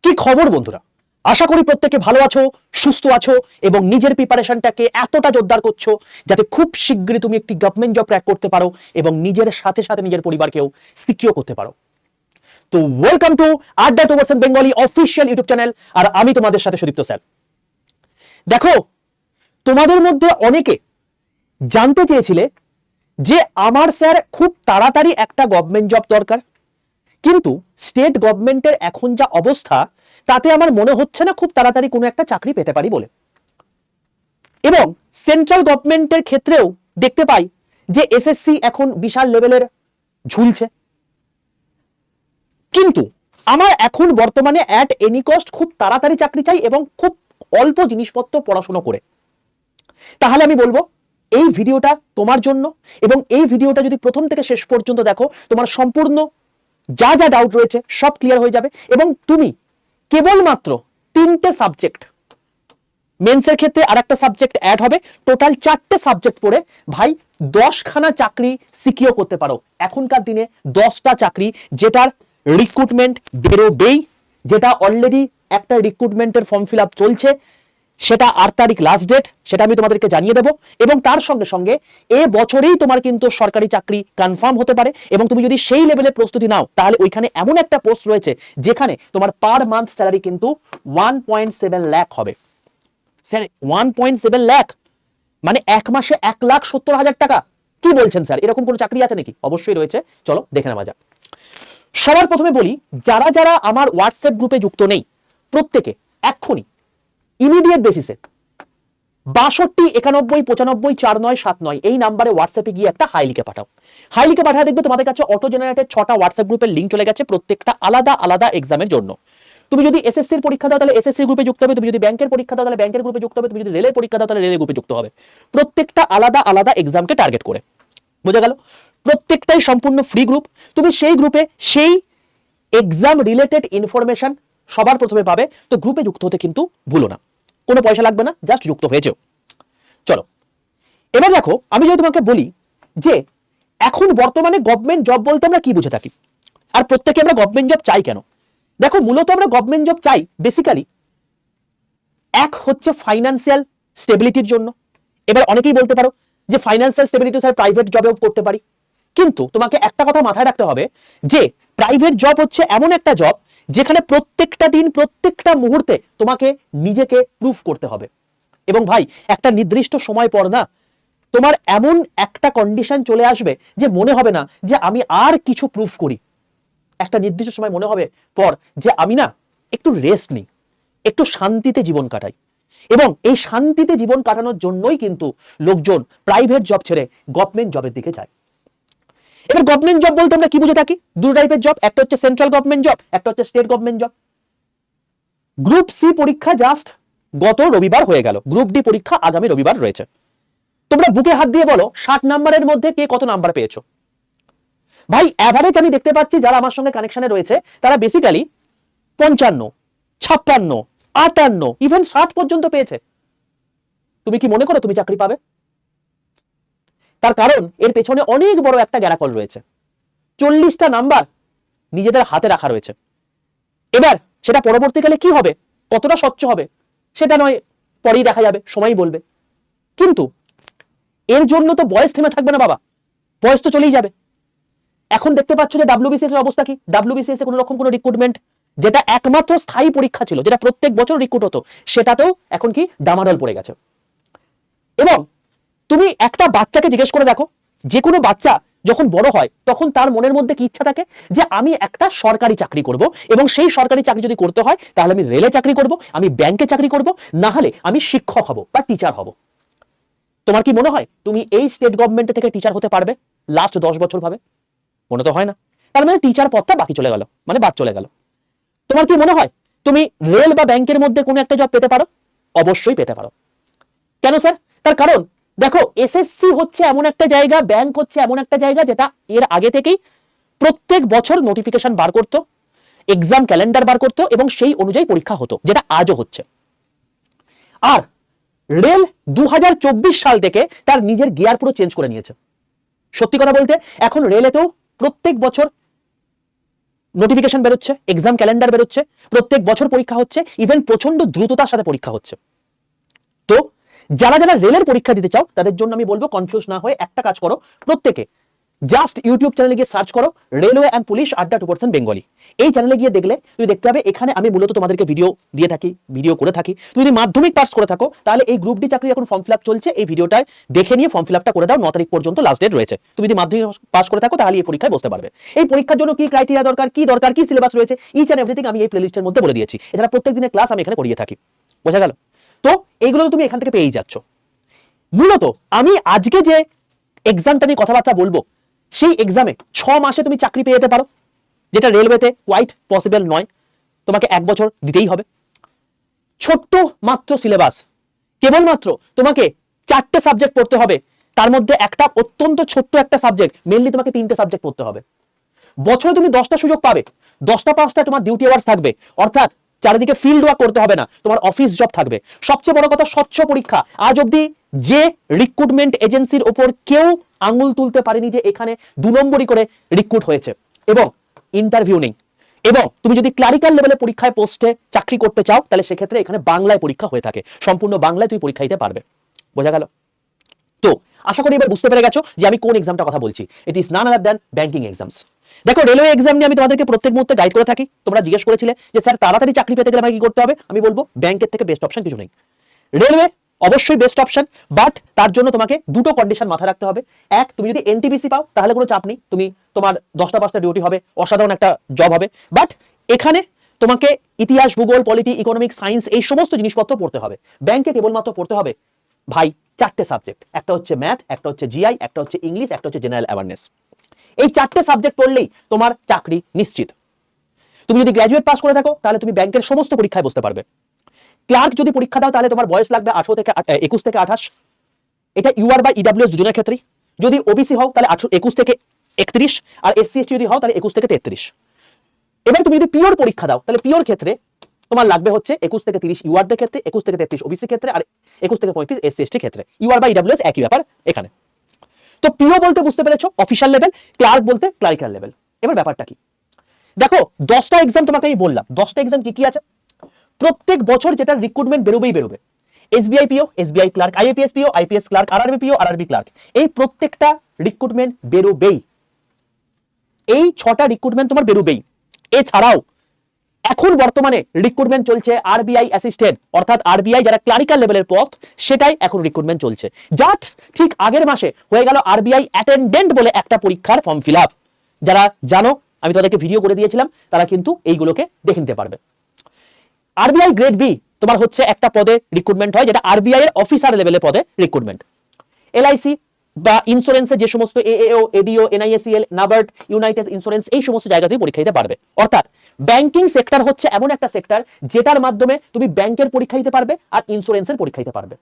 কি খবর বন্ধুরা, আশা করি প্রত্যেকে ভালো আছো, সুস্থ আছো এবং নিজের প্রিপারেশনটাকে এতটা জোরদার করছো যাতে খুব শীঘ্রই তুমি একটি গভর্নমেন্ট জব ক্র্যাক করতে পারো এবং নিজের সাথে সাথে নিজের পরিবারকেও সিকিউর করতে পারো। তো welcome to Adda towards Bengali official YouTube channel, আর আমি তোমাদের সাথে সুদীপ্ত স্যার। দেখো, তোমাদের মধ্যে অনেকে জানতে চেয়েছিলে যে আমার স্যার খুব তাড়াতাড়ি একটা গভর্নমেন্ট জব দরকার, কিন্তু স্টেট গভর্নমেন্টের এখন যা অবস্থা তাতে আমার মনে হচ্ছে না খুব তাড়াতাড়ি কোনো একটা চাকরি পেতে পারি বলে। এবং সেন্ট্রাল গভর্নমেন্টের ক্ষেত্রেও দেখতে পাই যে এসএসসি এখন বিশাল লেভেলের ঝুলছে। কিন্তু আমার এখন বর্তমানে অ্যাট এনি কস্ট খুব তাড়াতাড়ি চাকরি চাই এবং খুব অল্প জিনিসপত্র পড়াশোনা করে। তাহলে আমি বলবো এই ভিডিওটা তোমার জন্য, এবং এই ভিডিওটা যদি প্রথম থেকে শেষ পর্যন্ত দেখো তোমার সম্পূর্ণ যা যা ডাউট রয়েছে সব ক্লিয়ার হয়ে যাবে এবং তুমি কেবলমাত্র 3টে সাবজেক্ট, মেন্সের ক্ষেত্রে আর একটা সাবজেক্ট অ্যাড হবে, টোটাল 4টে সাবজেক্ট পড়ে ভাই 10খানা চাকরি সিকিউর করতে পারো। এখনকার দিনে 10টা চাকরি যেটার রিক্রুটমেন্ট বেরোবেই, যেটা অলরেডি একটা রিক্রুটমেন্টের ফর্ম ফিল আপ চলছে, সেটা 8 তারিখ লাস্ট ডেট, সেটা আমি তোমাদেরকে জানিয়ে দেবো। এবং তার সঙ্গে সঙ্গে এ বছরেই তোমার কিন্তু সরকারি চাকরি কনফার্ম হতে পারে এবং তুমি যদি সেই লেভেলে প্রস্তুতি নাও তাহলে ওইখানে এমন একটা পোস্ট রয়েছে যেখানে তোমার পার মান্থ স্যালারি কিন্তু 1.7 লাখ হবে। স্যার 1.7 লাখ মানে এক মাসে 1,70,000 টাকা? কি বলছেন স্যার, এরকম কোনো চাকরি আছে নাকি? অবশ্যই রয়েছে, চলো দেখে নেওয়া যাক। সবার প্রথমে বলি, যারা যারা আমার হোয়াটসঅ্যাপ গ্রুপে যুক্ত নেই প্রত্যেকে এক্ষুনি ইমিডিয়েট বেসিসে 62 91 95 49 79 এই নাম্বারে হোয়াটসঅ্যাপে গিয়ে একটা হাই লিখে পাঠাও। হাই লিখে পাঠায় দেখবে তোমাদের কাছে অটো জেনারেটেড 6টা হোয়াটসঅ্যাপ গ্রুপের লিঙ্ক চলে গেছে, প্রত্যেকটা আলাদা আলাদা এক্সামের জন্য। তুমি যদি এসএসসির পরীক্ষা দাও তাহলে এসএসসি গ্রুপে যুক্ত হবে, তুমি যদি ব্যাংকের পরীক্ষা দাও তাহলে ব্যাংকের গ্রুপে যুক্ত হবে, তুমি যদি রেলের পরীক্ষা দাও তাহলে রেলের গ্রুপে যুক্ত হবে। প্রত্যেকটা আলাদা আলাদা এক্সামকে টার্গেট করে, বোঝা গেল? প্রত্যেকটাই সম্পূর্ণ ফ্রি গ্রুপ। তুমি সেই গ্রুপে সেই এক্সাম রিলেটেড ইনফরমেশন সবার প্রথমে পাবে। তো গ্রুপে যুক্ত হতে কিন্তু ভুলো না, কোনো পয়সা লাগবে না, জাস্ট যুক্ত হয়েছে। চলো এবার দেখো, আমি যদি তোমাকে বলি যে এখন বর্তমানে গভর্নমেন্ট জব বলতে আমরা কি বুঝে থাকি আর প্রত্যেকে আমরা গভর্নমেন্ট জব চাই কেন। দেখো, মূলত আমরা গভর্নমেন্ট জব চাই বেসিক্যালি এক হচ্ছে ফাইন্যান্সিয়াল স্টেবিলিটির জন্য। এবার অনেকেই বলতে পারো যে ফাইন্যান্সিয়াল স্টেবিলিটি স্যার প্রাইভেট জবেও করতে পারি, কিন্তু তোমাকে একটা কথা মাথায় রাখতে হবে যে প্রাইভেট জব হচ্ছে এমন একটা জব যেখানে প্রত্যেকটা দিন প্রত্যেকটা মুহূর্তে তোমাকে নিজেকে প্রুফ করতে হবে। এবং ভাই একটা নির্দিষ্ট সময় পর না তোমার এমন একটা কন্ডিশন চলে আসবে যে মনে হবে না যে আমি আর কিছু প্রুফ করি। একটা নির্দিষ্ট সময় মনে হবে পর যে আমি না একটু রেস্ট নিই, একটু শান্তিতে জীবন কাটাই। এবং এই শান্তিতে জীবন কাটানোর জন্যই কিন্তু লোকজন প্রাইভেট জব ছেড়ে গভর্নমেন্ট জবের দিকে যায়। এবার গভর্নমেন্ট জব বলতে আমরা কি বুঝে থাকি? দুটো টাইপের জব, একটা হচ্ছে সেন্ট্রাল গভর্নমেন্ট জব, একটা হচ্ছে state government job. Group C পরীক্ষা জাস্ট গত রবিবার হয়ে গেল, গ্রুপ ডি পরীক্ষা আগামী রবিবার রয়েছে। তোমরা বুকে হাত দিয়ে বলো 60 নাম্বারের মধ্যে কে কত নাম্বার পেয়েছো? ভাই অ্যাভারেজ আমি দেখতে পাচ্ছি যারা আমার সঙ্গে কানেকশনে রয়েছে তারা বেসিক্যালি 55, 56, 58, ইভেন 60 পর্যন্ত পেয়েছে। তুমি কি মনে করো তুমি চাকরি পাবে? তার কারণ এর পেছনে অনেক বড় একটা গ্যারাকল রয়েছে। 40টা নাম্বার নিজেদের হাতে রাখা রয়েছে। এবার সেটা পরবর্তীকালে কি হবে, কতটা স্বচ্ছ হবে সেটা নয় পরেই দেখা যাবে, সময়ই বলবে। কিন্তু এর জন্য তো বয়স থেমে থাকবে না বাবা, বয়স তো চলেই যাবে। এখন দেখতে পাচ্ছ যে ডাব্লিউবিসিএস এর অবস্থা কি? ডাব্লিউবিসিএস এ কোনো রকম কোনো রিক্রুটমেন্ট, যেটা একমাত্র স্থায়ী পরীক্ষা ছিল, যেটা প্রত্যেক বছর রিক্রুট হতো, সেটাতেও এখন কি ডামাডোল পড়ে গেছে। এবং তুমি একটা বাচ্চাকে জিজ্ঞেস করে দেখো, যে কোনো বাচ্চা যখন বড় হয় তখন তার মনের মধ্যে কি ইচ্ছা থাকে যে আমি একটা সরকারি চাকরি করব, এবং সেই সরকারি চাকরি যদি করতে হয় তাহলে আমি রেলে চাকরি করব, আমি ব্যাংকে চাকরি করব, না হলে আমি শিক্ষক হব বা টিচার হব। তোমার কি মনে হয় তুমি এই স্টেট গভর্নমেন্ট থেকে টিচার হতে পারবে লাস্ট 10 বছর ভাবে? মনে তো হয় না। তার মানে টিচার পদটা বাকি চলে গেল, মানে বাদ চলে গেল। তোমার কি মনে হয় তুমি রেল বা ব্যাংকের মধ্যে কোনো একটা জব পেতে পারো? অবশ্যই পেতে পারো। কেন স্যার? তার কারণ দেখো, এসএসসি হচ্ছে এমন একটা জায়গা, ব্যাংক হচ্ছে এমন একটা জায়গা যেটা এর আগে থেকেই প্রত্যেক বছর নোটিফিকেশন বার করতো, এক্সাম ক্যালেন্ডার বার করতো এবং সেই অনুযায়ী পরীক্ষা হতো, যেটা আজও হচ্ছে। আর রেল 2024 সাল থেকে তার নিজের গিয়ার পুরো চেঞ্জ করে নিয়েছে। সত্যি কথা বলতে এখন রেলেতেও প্রত্যেক বছর নোটিফিকেশন বেরোচ্ছে, এক্সাম ক্যালেন্ডার বেরোচ্ছে, প্রত্যেক বছর পরীক্ষা হচ্ছে, ইভেন প্রচন্ড দ্রুততার সাথে পরীক্ষা হচ্ছে। তো যারা যারা রেলের পরীক্ষা দিতে চাও তাদের জন্য আমি বলবো কনফিউজ না হয়ে একটা কাজ করো, প্রত্যেকে জাস্ট ইউটিউব চ্যানেলে গিয়ে সার্চ করো রেলওয়ে অ্যান্ড পুলিশ আড্ডা 2% বেঙ্গলি। এই চ্যানেলে গিয়ে দেখলে তুমি দেখতে পাবে এখানে আমি মূলত তোমাদেরকে ভিডিও দিয়ে থাকি, ভিডিও করে থাকি। তুমি যদি মাধ্যমিক পাস করে থাকো তাহলে এই গ্রুপ ডি চাকরি এখন ফর্ম ফিল আপ চলছে, এই ভিডিওটায় দেখে নিয়ে ফর্ম ফিল আপটা করে দাও, 9 তারিখ পর্যন্ত লাস্ট ডেট রয়েছে। তুমি যদি মাধ্যমিক পাস করে থাকো তাহলে এই পরীক্ষায় বসতে পারবে। এই পরীক্ষার জন্য কি ক্রাইটেরিয়া দরকার, কি সিলেবাস রয়েছে, ইচ অ্যান্ড এভরিথিং আমি এই প্লেলিস্টের মধ্যে বলে দিয়েছি। এছাড়া প্রত্যেক দিনের ক্লাস আমি এখানে করিয়ে থাকি, বোঝা গেল? তো এইগুলো তুমি এখান থেকে পেয়েই যাচ্ছ। মূলত আমি আজকে যে এক্সামটা নিয়ে কথাবার্তা বলবো, সেই এক্সামে 6 মাসে তুমি চাকরি পেয়ে যেতে পারো, যেটা রেলওয়েতে কোয়াইট পসিবল নয়, তোমাকে 1 বছর দিতেই হবে। ছোট্ট মাত্র সিলেবাস, কেবলমাত্র তোমাকে 4টে সাবজেক্ট পড়তে হবে, তার মধ্যে একটা অত্যন্ত ছোট্ট একটা সাবজেক্ট, মেনলি তোমাকে 3টে সাবজেক্ট পড়তে হবে। বছরে তুমি 10টা সুযোগ পাবে, 10টা 5টা তোমার ডিউটি আওয়ার্স থাকবে, অর্থাৎ চারিদিকে ফিল্ড ওয়ার্ক করতে হবে না, তোমার অফিস জব থাকবে। সবচেয়ে বড় কথা, স্বচ্ছ পরীক্ষা। আজ অব্দি যে রিক্রুটমেন্ট এজেন্সির ওপর কেউ আঙুল তুলতে পারেনি যে এখানে 2 নম্বরই করে রিক্রুট হয়েছে, এবং ইন্টারভিউ নেই। এবং তুমি যদি ক্লারিক্যাল লেভেলে পরীক্ষায় পোস্টে চাকরি করতে চাও তাহলে সেক্ষেত্রে এখানে বাংলায় পরীক্ষা হয়ে থাকে, সম্পূর্ণ বাংলায় তুমি পরীক্ষা দিতে পারবে, বোঝা গেল? তো আশা করি এবার বুঝতে পেরে গেছো যে আমি কোন এক্সামটা কথা বলছি। It is none other than banking exams. দেখো, রেলওয়ে এক্সাম নিয়ে আমি তোমাদেরকে প্রত্যেক মুহূর্তে গাইড করে থাকি। তোমরা জিজ্ঞেস করেছিলে যে স্যার তাড়াতাড়ি চাকরি পেতে গেলে আমাকে কি করতে হবে, আমি বলবো ব্যাংকের থেকে বেস্ট অপশন কিছু নেই। রেলওয়ে অবশ্যই বেস্ট অপশন, বাট তার জন্য তোমাকে দুটো কন্ডিশন মাথায় রাখতে হবে। এক, তুমি যদি এনটিপিসি পাও তাহলে কোনো চাপ নেই, তুমি তোমার 10টা 5টা ডিউটি হবে, অসাধারণ একটা জব হবে। বাট এখানে তোমাকে ইতিহাস, ভূগোল, পলিটি, ইকোনমিক, সায়েন্স এই সমস্ত জিনিসপত্র পড়তে হবে। ব্যাংকে কেবলমাত্র পড়তে হবে ভাই 4টে সাবজেক্ট, একটা হচ্ছে ম্যাথ, একটা হচ্ছে জিআই, একটা হচ্ছে ইংলিশ, একটা হচ্ছে জেনারেল অ্যাওয়ারনেস। এই 4টে সাবজেক্ট পড়লেই তোমার চাকরি নিশ্চিত। তুমি যদি গ্র্যাজুয়েট পাস করে থাকো তাহলে তুমি ব্যাংকের সমস্ত পরীক্ষায় বসতে পারবে। ক্লার্ক যদি পরীক্ষা দাও তাহলে তোমার বয়স লাগবে 21 থেকে 28, এটা ইউআর বা ইডব্লিউএস দুজনের ক্ষেত্রেই। যদি ওবিসি হও তাহলে 21 থেকে 31, আর এসসি এসটি যদি হও তাহলে 21 থেকে 33। এবার তুমি যদি পিওর পরীক্ষা দাও তাহলে পিওর ক্ষেত্রে তোমার লাগবে হচ্ছে 21 থেকে 30 ইউআর দের ক্ষেত্রে, 21 থেকে 33 ওবিসি ক্ষেত্রে, আর 21 থেকে 35 এসসি এসটি ক্ষেত্রে। ইউআর বা ইডব্লিউএস একই ব্যাপার এখানে। তো পিও বলতে বুঝতে পেরেছো অফিশিয়াল লেভেল, ক্লার্ক বলতে ক্লারিক্যাল লেভেল। এবার ব্যাপারটা কি দেখো, 10টা এক্সাম তোমাকে আমি বললাম, 10টা এক্সাম কি কি আছে। প্রত্যেক বছর যেটা রিক্রুটমেন্ট বেরোবে, SBI PO, SBI clerk, IBPS PO, IBPS clerk, RRB PO, RRB clerk, এই প্রত্যেকটা রিক্রুটমেন্ট বেরোবেই। এই 6টা রিক্রুটমেন্ট তোমার বেরোবেই। এছাড়াও এখন বর্তমানে রিক্রুটমেন্ট চলছে আরবিআই অ্যাসিস্ট্যান্ট, অর্থাৎ আরবিআই যারা ক্লারিক্যাল লেভেলের পদ, সেটাই এখন রিক্রুটমেন্ট চলছে। জাস্ট ঠিক আগের মাসে হয়ে গেল আরবিআই অ্যাটেন্ডেন্ট বলে একটা পরীক্ষার ফর্ম ফিল আপ। যারা জানো আমি তাদেরকে ভিডিও করে দিয়েছিলাম, তারা কিন্তু এইগুলোকে দেখে নিতে পারবে। আরবিআই গ্রেড বি তোমার হচ্ছে একটা পদে রিক্রুটমেন্ট হয়, যেটা আরবিআই এর অফিসার লেভেলের পদে রিক্রুটমেন্ট। এলআইসি বা ইন্স্যুরেন্সে যে সমস্ত এএও, এডিও, এনআইএসিএল, নাবার্ড, ইউনাইটেড ইন্স্যুরেন্স এই সমস্ত জায়গাতেই পরীক্ষা দিতে পারবে। অর্থাৎ ব্যাংকিং সেক্টর হচ্ছে এমন একটা সেক্টর যেটার মাধ্যমে তুমি ব্যাংকের পরীক্ষা দিতে পারবে আর ইন্স্যুরেন্সের পরীক্ষা দিতে পারবে,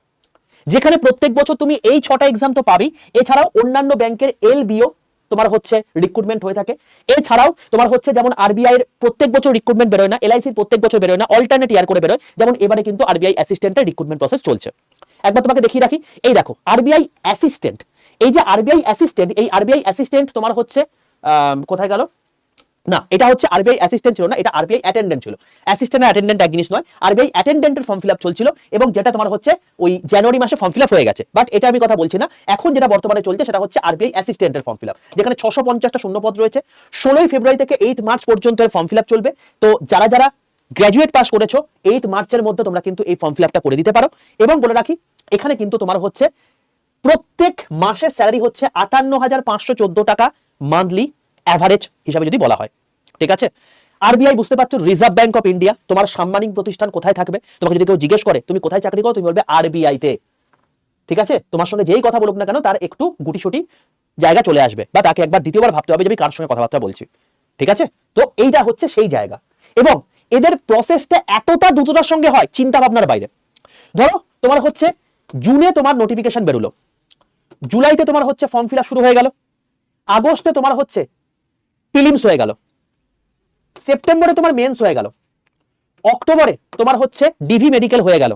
যেখানে প্রত্যেক বছর তুমি এই 6টা এক্সাম তো পাবেই। এছাড়াও অন্যান্য ব্যাংকের এলবিও তোমার হচ্ছে রিক্রুটমেন্ট হয়ে থাকে। এছাড়াও তোমার হচ্ছে যেমন আরবিআই এর প্রত্যেক বছর রিক্রুটমেন্ট বেরোয় না, এলআইসির প্রত্যেক বছর বেরোয় না, অল্টারনেট ইয়ার করে বেরোয়। যেমন এবারে কিন্তু আরবিআই অ্যাসিস্ট্যান্টের রিক্রুটমেন্ট প্রসেস চলছে। একবার তোমাকে দেখিয়ে রাখি, এই দেখো আরবিআই অ্যাসিস্ট্যান্ট, এই যে আরবিআই অ্যাসিস্ট্যান্ট, এই আরবিআই অ্যাসিস্ট্যান্ট তোমার হচ্ছে কোথায় গেল না, এটা হচ্ছে আরবিআই অ্যাসিস্ট্যান্ট ছিল না, এটা আরবিআই অ্যাটেন্ডেন্ট ছিল। অ্যাসিস্ট্যান্ট আর অ্যাটেন্ডেন্ট এক জিনিস নয়। আরবিআই অ্যাটেন্ডেন্টের ফর্ম ফিল আপ চলছিল, এবং যেটা তোমার হচ্ছে ওই জানুয়ারি মাসে ফর্ম ফিল আপ হয়ে গেছে। বাট এটা আমি কথা বলছি না, এখন যেটা বর্তমানে চলছে সেটা হচ্ছে আরবিআই অ্যাসিস্ট্যান্টের ফর্ম ফিল আপ, যেখানে 650টা শূন্যপদ রয়েছে। 16ই ফেব্রুয়ারি থেকে 8 মার্চ পর্যন্ত এর ফর্ম ফিল আপ চলবে। তো যারা যারা গ্র্যাজুয়েট পাস করেছো 8 মার্চের মধ্যে তোমরা কিন্তু এই ফর্ম ফিল আপটা করে দিতে পারো। এবং বলে রাখি, এখানে কিন্তু তোমার হচ্ছে প্রত্যেক মাসের স্যালারি হচ্ছে 58,514 টাকা মান্থলি অ্যাভারেজ হিসাবে যদি বলা হয়, ঠিক আছে। আরবিআই বুঝতে পারছো রিজার্ভ ব্যাংক অফ ইন্ডিয়া, তোমার সাম্মানিক প্রতিষ্ঠান কোথায় থাকবে, তোমাকে যদি কেউ জিজ্ঞেস করে তুমি কোথায় চাকরি করো, তুমি বলবে আরবিআই তে, ঠিক আছে। তোমার সঙ্গে যেই কথা বলুক না কেন তার একটু গুটিসুটি জায়গা চলে আসবে, বা তাকে একবার দ্বিতীয়বার ভাবতে হবে যে আমি কার সঙ্গে কথাবার্তা বলছি, ঠিক আছে। তো এইটা হচ্ছে সেই জায়গা, এবং এদের প্রসেসটা এতটা দ্রুততার সঙ্গে হয় চিন্তা ভাবনার বাইরে। ধরো তোমার হচ্ছে জুনে তোমার নোটিফিকেশন বেরোলো, জুলাইতে তোমার হচ্ছে ফর্ম ফিল আপ শুরু হয়ে গেল, আগস্টে তোমার হচ্ছে প্রিলিমস হয়ে গেল, সেপ্টেম্বরে তোমার মেন্স হয়ে গেল, অক্টোবরে তোমার হচ্ছে ডিভি মেডিকেল হয়ে গেল,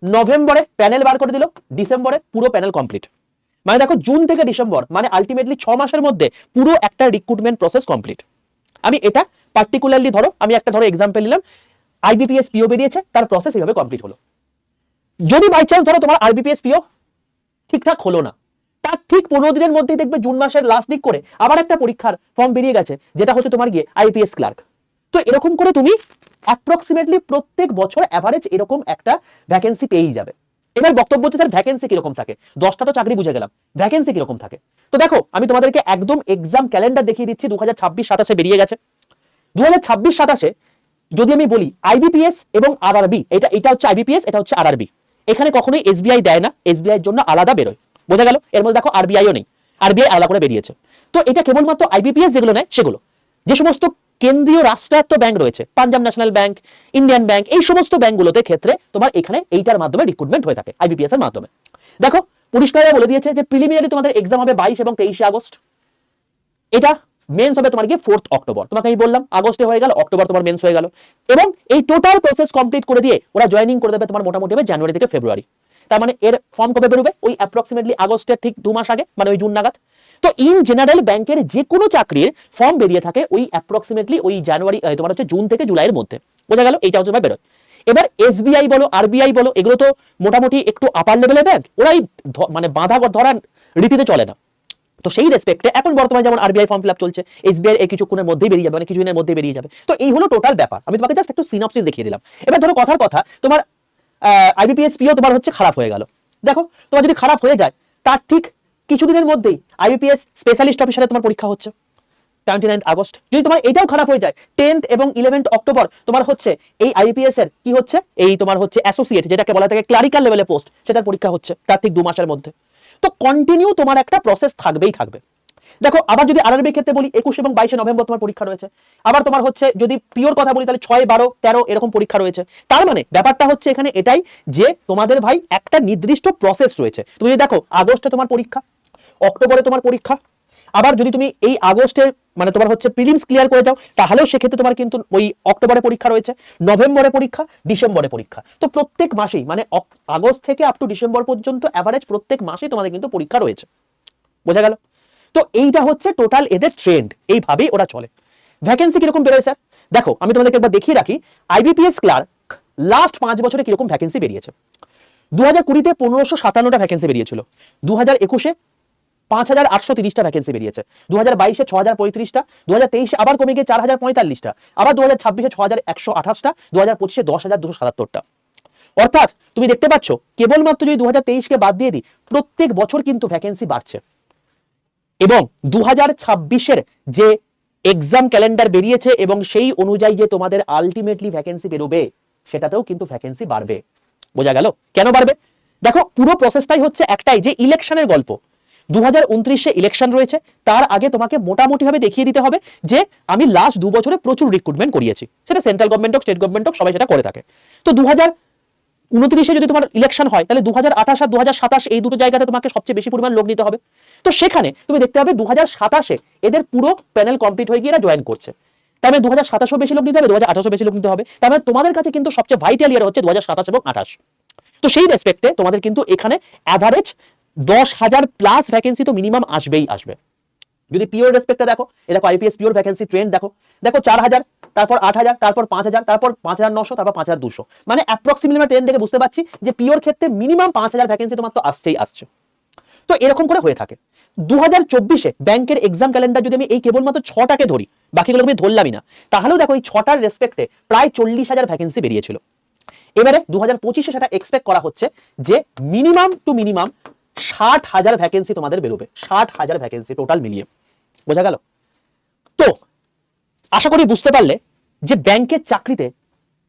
নভেম্বরে প্যানেল বার করে দিল, ডিসেম্বরে পুরো প্যানেল কমপ্লিট। মানে দেখো জুন থেকে ডিসেম্বর মানে আলটিমেটলি 6 মাসের মধ্যে পুরো একটা রিক্রুটমেন্ট প্রসেস কমপ্লিট। আমি এটা পার্টিকুলারলি ধরো আমি একটা এক্সাম্পল নিলাম, আইবিপিএস পিও বেরিয়েছে, তার প্রসেস এইভাবে কমপ্লিট হলো। যদি বাই চান্স ধরো তোমার আইবিপিএস পিও ঠিকঠাক হলো না, তার ঠিক 15 দিনের মধ্যেই দেখবে জুন মাসের লাস্ট দিক করে আবার একটা পরীক্ষার ফর্ম বেরিয়ে গেছে, যেটা হচ্ছে তোমার গিয়ে আইপিএস ক্লার্ক। তো এরকম করে তুমি অ্যাপ্রক্সিমেটলি প্রত্যেক বছর অ্যাভারেজ এরকম একটা ভ্যাকেন্সি পেয়েই যাবে। এবার বক্তব্য হচ্ছে স্যার ভ্যাকেন্সি কিরকম থাকে, 10টা তো চাকরি বুঝে গেলাম, ভ্যাকেন্সি কিরকম থাকে। তো দেখো আমি তোমাদেরকে একদম এক্সাম ক্যালেন্ডার দেখিয়ে দিচ্ছি, 2026-27 বেরিয়ে গেছে। 2026-27 যদি আমি বলি আইবিপিএস এবং আরআরবি, এটা হচ্ছে আইবিপিএস, এটা হচ্ছে আরআরবি। এখানে কখনোই এসবিআই দেয় না, এসবিআই এর জন্য আলাদা বেরোয়, বোঝা গেল। এর মধ্যে দেখো আরবিআইও নেই, আরবিআই আলাদা করে বেরিয়েছে। তো এটা কেবলমাত্র আইবিপিএস যেগুলো নেয় সেগুলো, যে সমস্ত কেন্দ্রীয় রাষ্ট্রায়ত্ত ব্যাংক রয়েছে, Punjab national bank, Indian bank, এই সমস্ত ব্যাংকগুলোতে ক্ষেত্রে তোমার এখানে এইটার মাধ্যমে রিক্রুটমেন্ট হয়ে থাকে, আইবিপিএস এর মাধ্যমে। দেখো পরিষ্কার বলে দিয়েছে যে প্রিলিমিনারি তোমাদের এক্সাম হবে 22 এবং 23 আগস্ট, এটা মেন্স হবে তোমার গিয়ে 4 অক্টোবর। তোমাকে আমি বললাম আগস্টে হয়ে গেল, অক্টোবর তোমার মেন্স হয়ে গেল, এবং এই টোটাল প্রসেস কমপ্লিট করে দিয়ে ওরা জয়েনিং করে দেবে তোমার মোটামুটি হবে জানুয়ারি থেকে ফেব্রুয়ারি। তার মানে এর ফর্ম কবে বেরোবে, ওই অ্যাপ্রক্সিমেটলি আগস্টের ঠিক 2 মাস আগে, মানে ওই জুন নাগাদ। তো ইন জেনারেল ব্যাংকের যে কোনো চাকরির ফর্ম বেরিয়ে থাকে ওই অ্যাপ্রক্সিমেটলি ওই জানুয়ারি তোমার হচ্ছে জুন থেকে জুলাইয়ের মধ্যে, বোঝা গেল। এইটা হচ্ছে বেরোয়। এবার এসবিআই বলো আরবিআই বলো এগুলো তো মোটামুটি একটু আপার লেভেলের ব্যাংক, ওরাই মানে বাঁধা ধরা রীতিতে চলে না। তো সেই রেসপেক্টে এখন বর্তমানে যেমন আরবিআই ফর্ম ফিল আপ চলছে, এসবিআই এই কিছুক্ষণের মধ্যেই বেরিয়ে যাবে, মানে কিছুদিনের মধ্যেই বেরিয়ে যাবে। তো এই হলো টোটাল ব্যাপার, আমি তোমাকে জাস্ট একটু সিনপসিস দেখিয়ে দিলাম। এবার ধরো কথার কথা তোমার আইবিপিএস পিও তোমার হচ্ছে খারাপ হয়ে গেল। দেখো তোমার যদি খারাপ হয়ে যায় তার ঠিক কিছুদিনের মধ্যেই আইবিপিএস স্পেশালিস্ট অফিসারে তোমার পরীক্ষা হচ্ছে 29 আগস্ট। যদি তোমার এটাও খারাপ হয়ে যায় 10th এবং 11th অক্টোবর তোমার হচ্ছে এই আইবিপিএস এর কি হচ্ছে, এই তোমার হচ্ছে অ্যাসোসিয়েট, যেটাকে বলা থাকে ক্লারিক্যাল লেভেলে পোস্ট, সেটার পরীক্ষা হচ্ছে তার ঠিক 2 মাসের মধ্যে। তো কন্টিনিউ তোমার একটা প্রসেস থাকবেই থাকবে। দেখো আবার যদি আরআরবি ক্ষেত্রে বলি 21 এবং 22 নভেম্বর তোমার পরীক্ষা রয়েছে। আবার তোমার হচ্ছে যদি পিওর কথা বলি তাহলে 6, 12, 13 এরকম পরীক্ষা রয়েছে। তার মানে ব্যাপারটা হচ্ছে এখানে এটাই যে তোমাদের ভাই একটা নির্দিষ্ট প্রসেস রয়েছে। তুমি যদি দেখো আগস্টে তোমার পরীক্ষা, অক্টোবরে তোমার পরীক্ষা, আবার যদি তুমি এই আগস্টে মানে তোমার হচ্ছে প্রিলিমস ক্লিয়ার করে যাও তাহলেও সেক্ষেত্রে তোমার কিন্তু ওই অক্টোবরে পরীক্ষা রয়েছে, নভেম্বরে পরীক্ষা, ডিসেম্বরে পরীক্ষা। তো প্রত্যেক মাসেই মানে আগস্ট থেকে আপ টু ডিসেম্বর পর্যন্ত অ্যাভারেজ প্রত্যেক মাসেই তোমাদের কিন্তু পরীক্ষা রয়েছে, বোঝা গেল। তো এইটা হচ্ছে টোটাল এদের ট্রেন্ড, এইভাবেই ওরা চলে। ভ্যাকেন্সি কিরকম বেরোয় স্যার, দেখো আমি তোমাদেরকে একবার দেখিয়ে রাখি আইবিপিএস ক্লার্ক লাস্ট 5 বছরে কিরকম ভ্যাকেন্সি বেরিয়েছে। 2020-তে 1557টা ভ্যাকেন্সি বেরিয়েছিল, 2021-এ 5830টা ভ্যাকেন্সি বেরিয়েছে, 2022-এ 6035টা, 2023-এ আবার কমে গিয়ে 4045টা, আবার 2026-এ 6128টা, 2025-এ 10277টা। অর্থাৎ তুমি দেখতে পাচ্ছ কেবলমাত্র যদি 2023-কে বাদ দিয়ে দিই প্রত্যেক বছর কিন্তু ভ্যাকেন্সি বাড়ছে। এবং 2026-এর যে এক্সাম ক্যালেন্ডার বেরিয়েছে এবং সেই অনুযায়ী যে তোমাদের আলটিমেটলি ভ্যাকেন্সি বেরোবে সেটাতেও কিন্তু ভ্যাকেন্সি বাড়বে, বোঝা গেল। কেন বাড়বে, দেখো পুরো প্রসেসটাই হচ্ছে একটাই, যে ইলেকশনের গল্প। 2029-এ ইলেকশন রয়েছে, তার আগে তোমাকে মোটামুটি ভাবে দেখিয়ে দিতে হবে যে আমি লাস্ট 2 বছরে প্রচুর রিক্রুটমেন্ট করিয়েছি, সেটা সেন্ট্রাল গভর্নমেন্ট হোক, স্টেট গভর্নমেন্ট হোক, সবাই সেটা করে থাকে। তো 2029-এ যদি তোমার ইলেকশন হয় তাহলে 2028 আর 2027 এই দুটো জায়গাতে তোমাকে সবচেয়ে বেশি পরিমাণ লোক নিতে হবে। তো সেখানে তুমি দেখতে পাবে 2027-এ এদের পুরো প্যানেল কমপ্লিট হয়ে গিয়ে এরা জয়েন করছে, তার মানে 2027-এও বেশি লোক নিতে হবে, 2028-ও বেশি লোক নিতে হবে। তার মানে তোমাদের কাছে কিন্তু সবচেয়ে ভাইটাল ইয়ার হচ্ছে 2027 এবং 28। তো সেই রেসপেক্টে তোমাদের কিন্তু এখানে অ্যাভারেজ 10,000 প্লাস ভ্যাকেন্সি তো মিনিমাম আসবেই আসবে। যদি পিওর রেসপেক্টে দেখো, এটা আইপিএস পিওর ভ্যাকেন্সি ট্রেন্ড দেখো, 4000, তারপর 8000, তারপর 5000, তারপর 5900, তারপর 5200, মানে অ্যাপ্রক্সিমেটলি ট্রেন্ড দেখে বুঝতে পারছি যে পিওর ক্ষেত্রে মিনিমাম 5000 ভ্যাকেন্সি তোমার তো আসছেই আসছে। তো এরকম করে হয়ে থাকে। 2024-এ ব্যাংকের এক্সাম ক্যালেন্ডার যদি আমি এই কেবলমাত্র 6টাকে ধরি, বাকিগুলো আমি ধরলামই না, তাহলেও দেখো এই 6টার রেসপেক্টে প্রায় 40,000 ভ্যাকেন্সি বেরিয়েছিল। এবারে 2025-এ সেটা এক্সপেক্ট করা হচ্ছে যে মিনিমাম টু মিনিমাম 60,000 ভ্যাকেন্সি তোমাদের বেরোবে, 60,000 ভ্যাকেন্সি টোটাল মিলিয়ে, বোঝা গেল। তো আশা করি বুঝতে পারলে যে ব্যাংকের চাকরিতে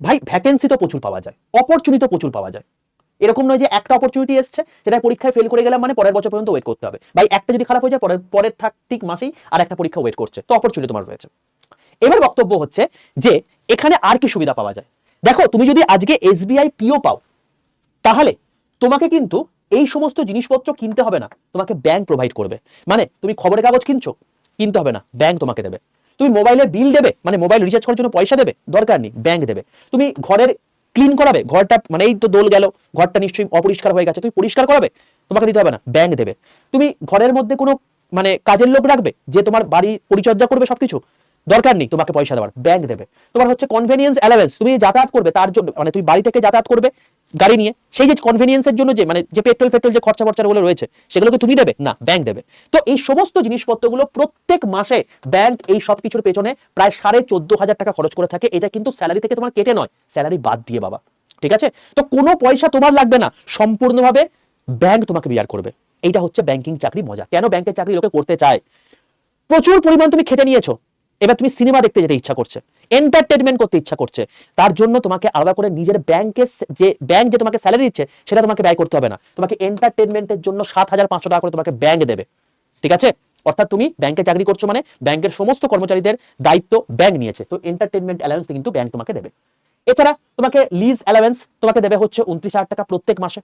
ভাই ভ্যাকেন্সি তো প্রচুর পাওয়া যায়, অপরচুনিটি প্রচুর পাওয়া যায়। এরকম নয় যে একটা অপরচুনিটি এসছে যেটা পরীক্ষায় ফেল করে গেলাম মানে পরের বছর পর্যন্ত ওয়েট করতে হবে। ভাই একটা যদি খারাপ হয়ে যায় পরের ঠিক মাসেই আর একটা পরীক্ষা ওয়েট করছে, তো অপরচুনিটি তোমার রয়েছে। এবার বক্তব্য হচ্ছে যে এখানে আর কি সুবিধা পাওয়া যায়। দেখো তুমি যদি আজকে এসবিআই পিও পাও তাহলে তোমাকে কিন্তু এই সমস্ত জিনিসপত্র কিনতে হবে না, তোমাকে ব্যাংক প্রোভাইড করবে। মানে তুমি খবরের কাগজ কিনতে হবে না, ব্যাংক তোমাকে দেবে। তুমি মোবাইলের বিল দেবে, মানে মোবাইল রিচার্জ করার জন্য পয়সা দেবে, দরকার নেই, ব্যাংক দেবে। তুমি ঘরের ক্লিন করাবে, ঘরটা মানে এই তো দোল গেল, ঘরটা নিশ্চয়ই অপরিষ্কার হয়ে গেছে, তুমি পরিষ্কার করাবে, তোমাকে দিতে হবে না, ব্যাংক দেবে। তুমি ঘরের মধ্যে কোনো মানে কাজের লোক রাখবে যে তোমার বাড়ি পরিচর্যা করবে সবকিছু, দরকার নেই তোমাকে পয়সা দেওয়ার, ব্যাংক দেবে। তোমার হচ্ছে কনভেনিয়েন্স অ্যালাওয়েন্স, তুমি যাতায়াত করবে তার জন্য, মানে তুমি বাড়ি থেকে যাতায়াত করবে গাড়ি নিয়ে, সেই যে কনভেনিয়েন্সের জন্য যে মানে যে পেট্রোল যে খরচা ফরচাগুলো রয়েছে সেগুলোকে তুমি দেবে না, ব্যাংক দেবে। তো এই সমস্ত জিনিসপত্রগুলো প্রত্যেক মাসে ব্যাংক এই সব কিছুর পেছনে প্রায় 14,500 টাকা খরচ করে থাকে। এটা কিন্তু স্যালারি থেকে তোমার কেটে নয়, স্যালারি বাদ দিয়ে বাবা, ঠিক আছে? তো কোনো পয়সা তোমার লাগবে না, সম্পূর্ণভাবে ব্যাংক তোমাকে বিয়ার করবে। এইটা হচ্ছে ব্যাংকিং চাকরি মজা। কেন ব্যাংকের চাকরি লোকে করতে চায়? প্রচুর পরিমাণ তুমি খেটে নিয়েছো, এবার তুমি সিনেমা দেখতে যেতে ইচ্ছা করছে, এন্টারটেনমেন্ট করতে ইচ্ছা করছে, তার জন্য তোমাকে আলাদা করে নিজের ব্যাংকে যে ব্যাংক যে তোমাকে স্যালারি দিচ্ছে সেটা তোমাকে ব্যয় করতে হবে না, তোমাকে এন্টারটেনমেন্টের জন্য 7,500 টাকা করে তোমাকে ব্যাংক দেবে, ঠিক আছে? অর্থাৎ তুমি ব্যাংকে চাকরি করছো মানে ব্যাংকের সমস্ত কর্মচারীদের দায়িত্ব ব্যাংক নিয়েছে, তো এন্টারটেনমেন্ট অ্যালাউন্স কিন্তু ব্যাংক তোমাকে দেবে। এছাড়া তোমাকে লিজ অ্যালাউন্স তোমাকে দেবে হচ্ছে 29,000 টাকা প্রত্যেক মাসে।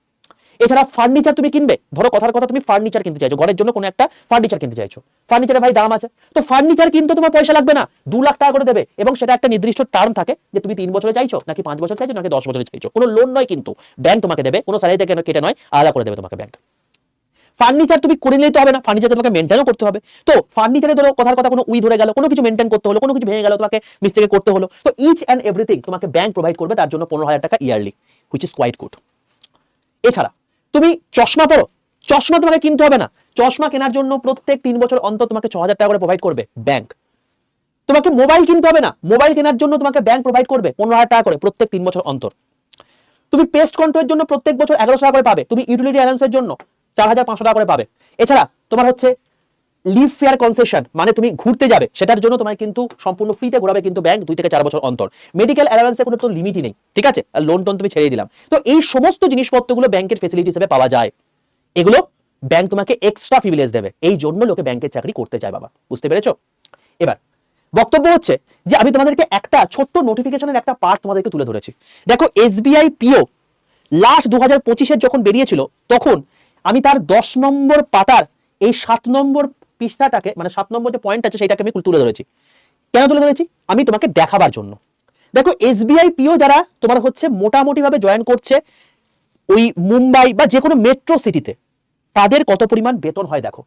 এছাড়া ফার্নিচার তুমি কিনবে, ধরো কথার কথা তুমি ফার্নিচার কিনতে চাইছো, ঘরের জন্য কোনো একটা ফার্নিচার কিনতে চাইছো, ফার্নিচারের ভাই দাম আছে, তো ফার্নিচার কিনতে তোমার পয়সা লাগবে না, 2 লাখ টাকা করে দেবে, এবং সেটা একটা নির্দিষ্ট টার্ম থাকে যে তুমি 3 বছরে চাইছো নাকি 5 বছর চাইছো নাকি 10 বছরে চাইছো, কোনো লোন নয় কিন্তু, ব্যাংক তোমাকে দেবে, কোনো স্যালারি থেকে কেটে নয়, আলাদা করে দেবে তোমাকে ব্যাংক। ফার্নিচার তুমি করে নিতে হবে না, ফার্নিচার তোমাকে মেনটেনও করতে হবে। তো ফার্নিচারে ধরো কথার কথা কোনো উই ধরে গেল, কোনো কিছু মেনটেন করতে হলো, কোনো কিছু ভেঙে গেল, তোমাকে মিস্ত্রিকে করতে হলো, তো ইচ অ্যান্ড এভরিথিং তোমাকে ব্যাংক প্রোভাইড করবে, তার জন্য 15,000 টাকা yearly, which is quite good. এছাড়া তুমি চশমা পরো, চশমা তোমাকে কিনতে হবে না, চশমা কেনার জন্য প্রত্যেক 3 বছর অন্তর তোমাকে 6,000 টাকা করে প্রোভাইড করবে ব্যাংক। তোমাকে মোবাইল কিনতে হবে না, মোবাইল কেনার জন্য তোমাকে ব্যাংক প্রোভাইড করবে 15,000 টাকা করে প্রত্যেক 3 বছর অন্তর। তুমি পেস্ট কন্ট্রোলের জন্য প্রত্যেক বছর 1,100 টাকা করে পাবে, তুমি ইউটিলিটি অ্যালাউন্সের জন্য 4,500 টাকা করে পাবে। এছাড়া তোমার হচ্ছে লিভ ফেয়ার কনসেশন, মানে তুমি ঘুরতে যাবে সেটার জন্য তোমায় কিন্তু সম্পূর্ণ ফ্রিতে ঘোরাবে কিন্তু ব্যাংক 2 থেকে 4 বছর অন্তর। মেডিকেল অ্যালাউন্সে কোনো তো লিমিটই নেই, ঠিক আছে? আর লোন টোন তুমি ছেড়ে দিলাম। তো এই সমস্ত জিনিসপত্রগুলো ব্যাংকের ফেসিলিটি হিসেবে পাওয়া যায়, এগুলো ব্যাংক তোমাকে এক্সট্রা প্রিভিলেজ দেবে, এই জন্য লোকে ব্যাংকের চাকরি করতে চায় বাবা, বুঝতে পেরেছো? এবার বক্তব্য হচ্ছে যে আমি তোমাদেরকে একটা ছোট্ট নোটিফিকেশনের একটা পার্ট তোমাদেরকে তুলে ধরেছি। দেখো এসবিআই পিও লাস্ট 2025-এর যখন বেরিয়েছিল তখন আমি তার 10 নম্বর পাতার এই 7 নম্বর পৃষ্ঠাটাকে, মানে 7 নম্বর যে পয়েন্ট আছে সেটাকে আমি তুলে ধরেছি। কেন তুলে ধরেছি? আমি তোমাকে দেখাবার জন্য। দেখো এসবিআই পিও যারা তোমার হচ্ছে মোটামুটি ভাবে জয়েন করছে ওই মুম্বাই বা যে কোনো মেট্রো সিটিতে, তাদের কত পরিমাণ বেতন হয় দেখো,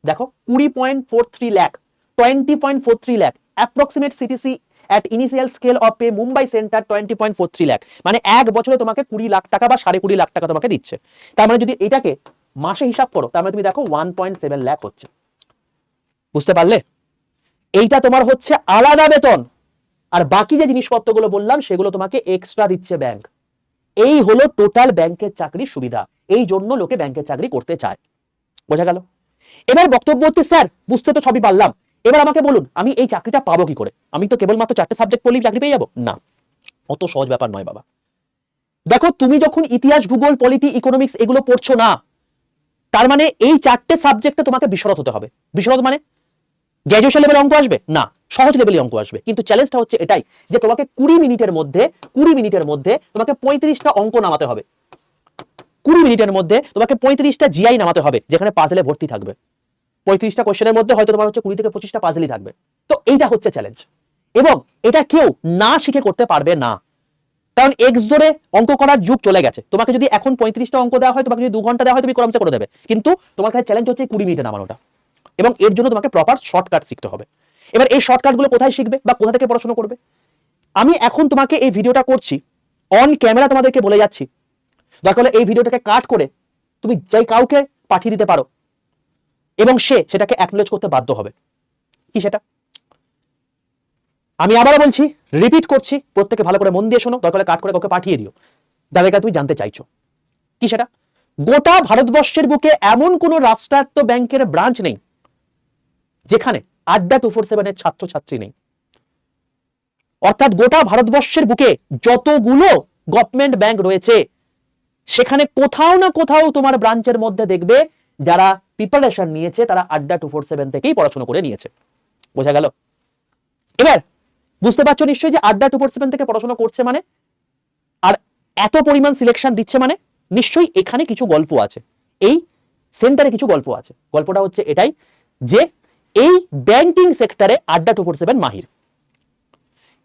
দেখো 20.43 lakh, 20.43 lakh approximate CTC at initial scale of pay Mumbai centre 20.43 lakh, মানে এক বছরে তোমাকে 20 লাখ টাকা বা 20.5 লাখ টাকা তোমাকে দিচ্ছে। তার মানে যদি এটাকে মাসে হিসাব করো তার মানে তুমি দেখো 1.7 লাখ হচ্ছে, বুঝতে পারলে? এইটা তোমার হচ্ছে আলাদা বেতন, আর বাকি যে জিনিসপত্রগুলো বললাম সেগুলো তোমাকে এক্সট্রা দিচ্ছে ব্যাংক। এই হলো টোটাল ব্যাংকের চাকরির সুবিধা, এই জন্য লোকে ব্যাংকের চাকরি করতে চায়। বোঝা গেল? এবার বক্তব্য হচ্ছে স্যার বুঝতে তো সবই পারলাম, এবার আমাকে বলুন আমি এই চাকরিটা পাবো কি করে? আমি তো কেবলমাত্র 4টে সাবজেক্ট পড়লেই চাকরি পেয়ে যাবো না, অত সহজ ব্যাপার নয় বাবা। দেখো তুমি যখন ইতিহাস, ভূগোল, পলিটি, ইকোনমিক্স এগুলো পড়ছো না, তার মানে এই 4টে সাবজেক্টে তোমাকে বিশরত হতে হবে। বিশরত মানে গ্র্যাজুয়েশন লেভেলে অঙ্ক আসবে না, সহজ লেভেলে অঙ্ক আসবে, কিন্তু চ্যালেঞ্জটা হচ্ছে এটাই যে তোমাকে 20 মিনিটের মধ্যে তোমাকে 35টা অঙ্ক নামাতে হবে, 20 মিনিটের মধ্যে তোমাকে 35টা জিআই নামাতে হবে, যেখানে পাজলে ভর্তি থাকবে। 35টা কোশ্চেনের মধ্যে হয়তো তোমার হচ্ছে 20 থেকে 25টা পাজলই থাকবে। তো এইটা হচ্ছে চ্যালেঞ্জ, এবং এটা কেউ না শিখে করতে পারবে না, কারণ এক্স ধরে অঙ্ক করার যুগ চলে গেছে। তোমাকে যদি এখন 35টা অঙ্ক দেওয়া হয়, তোমাকে যদি 2 ঘন্টা দেওয়া হয় তুমি কলমসে করে দেবে, কিন্তু তোমার কাছে চ্যালেঞ্জ হচ্ছে 20 মিনিটে নামানোটা, এবং এর জন্য তোমাকে প্রপার শর্টকাট শিখতে হবে। এবার এই শর্টকাটগুলো কোথায় শিখবে বা কোথা থেকে পড়াশোনা করবে? আমি এখন তোমাকে এই ভিডিওটা করছি, অন ক্যামেরা তোমাদেরকে বলে যাচ্ছি, দরকার হলে এই ভিডিওটাকে কাট করে তুমি যাই কাউকে পাঠিয়ে দিতে পারো, এবং সে সেটাকে অ্যাকনোলেজ করতে বাধ্য হবে। কি সেটা? আমি আবারও বলছি, রিপিট করছি, প্রত্যেকে ভালো করে মন দিয়ে শোনো, দরকার হলে কাট করে কাউকে পাঠিয়ে দিও যাদেরকে তুমি জানতে চাইছো। কি সেটা? গোটা ভারতবর্ষের বুকে এমন কোন রাষ্ট্রায়ত্ত ব্যাংকের ব্রাঞ্চ নেই যেখানে আড্ডা 247-এর ছাত্রছাত্রী নেই। অর্থাৎ গোটা ভারতবর্ষের বুকে যতগুলো গভর্নমেন্ট ব্যাংক রয়েছে সেখানে কোথাও না কোথাও তোমার ব্রাঞ্চের মধ্যে দেখবে যারা প্রিপারেশন নিয়েছে তারা আড্ডা 247 থেকেই পড়াশোনা করে নিয়েছে। বোঝা গেল? এবার বুঝতে পারছো নিশ্চয়ই যে আড্ডা 247 থেকে পড়াশোনা করছে মানে, আর এত পরিমাণ সিলেকশন দিচ্ছে মানে নিশ্চয়ই এখানে কিছু গল্প আছে, এই সেন্টারে কিছু গল্প আছে। গল্পটা হচ্ছে এটাই যে এই ব্যাংকিং সেক্টরে আড্ডা 247 মাহির।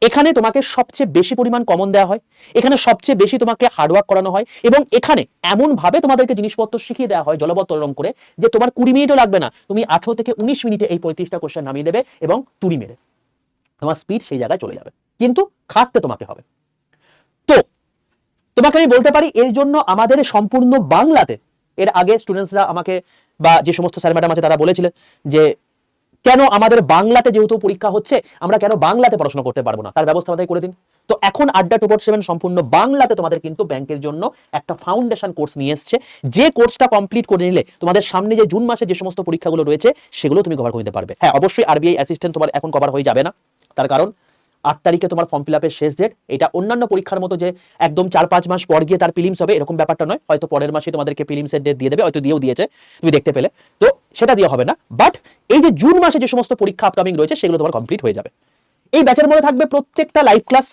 এখানে তোমাকে সবচেয়ে বেশি পরিমাণ কমন দেওয়া হয়, এখানে সবচেয়ে বেশি তোমাকে হার্ডওয়ার্ক করানো হয়, এবং এখানে এমন ভাবে তোমাদেরকে জিনিসপত্র শিখিয়ে দেওয়া হয় জলবতরণ করে যে তোমার 20 মিনিটও লাগবে না, তুমি 18 থেকে 19 মিনিটে এই 35টা কোশ্চেন নামিয়ে দেবে এবং তুড়ি মেরে। তোমার স্পিড সেই জায়গায় চলে যাবে, কিন্তু খাটতে তোমাকে হবে। তো তোমাকে আমি বলতে পারি এর জন্য আমাদের সম্পূর্ণ বাংলাতে, এর আগে স্টুডেন্টসরা আমাকে বা যে সমস্ত স্যার ম্যাডাম আছে তারা বলেছিলেন যে কেন আমাদের বাংলাতে যেহেতু পরীক্ষা হচ্ছে আমরা কেন বাংলাতে পড়াশোনা করতে পারবো না, তার ব্যবস্থা আমাদের করে দিন। তো এখন আড্ডা 247 সম্পূর্ণ বাংলাতে তোমাদের কিন্তু ব্যাংকের জন্য একটা ফাউন্ডেশন কোর্স নিয়ে এসছে, যে কোর্সটা কমপ্লিট করে নিলে তোমাদের সামনে যে জুন মাসে যে সমস্ত পরীক্ষাগুলো রয়েছে সেগুলো তুমি কভার করে নিতে পারবে। হ্যাঁ, অবশ্যই আরবিআই অ্যাসিস্ট্যান্ট তোমার এখন কভার হয়ে যাবে না, তার কারণ 8 তারিখে তোমার ফর্ম ফিল আপের শেষ ডেট। এটা অন্যান্য পরীক্ষার মতো যে একদম 4-5 মাস পর গিয়ে তার প্রিলিমস হবে এরকম ব্যাপারটা নয়, হয়তো পরের মাসে তোমাদেরকে প্রিলিমসের ডেট দিয়ে দেবে, হয়তো দিয়েও দিয়েছে তুমি দেখতে পেলে, তো সেটা দিয়ে হবে না। বাট এই যে জুন মাসে যে সমস্ত পরীক্ষা আপকামিং রয়েছে সেগুলো তোমার কমপ্লিট হয়ে যাবে। এই ব্যাচের মধ্যে থাকবে প্রত্যেকটা লাইভ ক্লাস,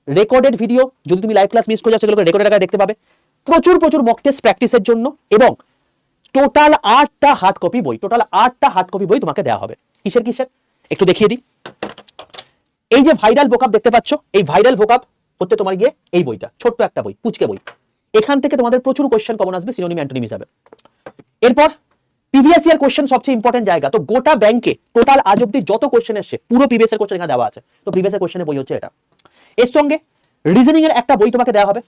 রেকর্ডেড ভিডিও, যদি তুমি লাইভ ক্লাস মিস করে যাও সেগুলোকে রেকর্ডেড আকারে দেখতে পাবে, প্রচুর প্রচুর মক টেস্ট প্র্যাকটিসের জন্য, এবং টোটাল 8টা হার্ড কপি বই, টোটাল 8টা হার্ড কপি বই তোমাকে দেওয়া হবে। কিসের কিসের একটু দেখিয়ে দিই। এই যে ভাইরাল ভোকাব দেখতে পাচ্ছ, এই ভাইরাল ভোকাব হচ্ছে তোমার গিয়ে এই বইটা, ছোট্ট একটা বই, পুচকে বই। এখান থেকে তোমাদের প্রচুর কোশ্চেন কমন আসবে সিনোনিম অ্যান্টোনিম হিসাবে। এরপর প্রিভিয়াস ইয়ার কোশ্চেন সবচেয়ে ইম্পর্টেন্ট জায়গা, তো গোটা ব্যাংকে টোটাল আজ অব্দি যত কোশ্চেন এসছে পুরো প্রিভিয়াস ইয়ার কোশ্চেন এখানে দেওয়া আছে, তো প্রিভিয়াস ইয়ার কোশ্চেনের বই হচ্ছে এটা। এর সঙ্গে রিজনিং এর একটা বই তোমাকে দেওয়া হবে,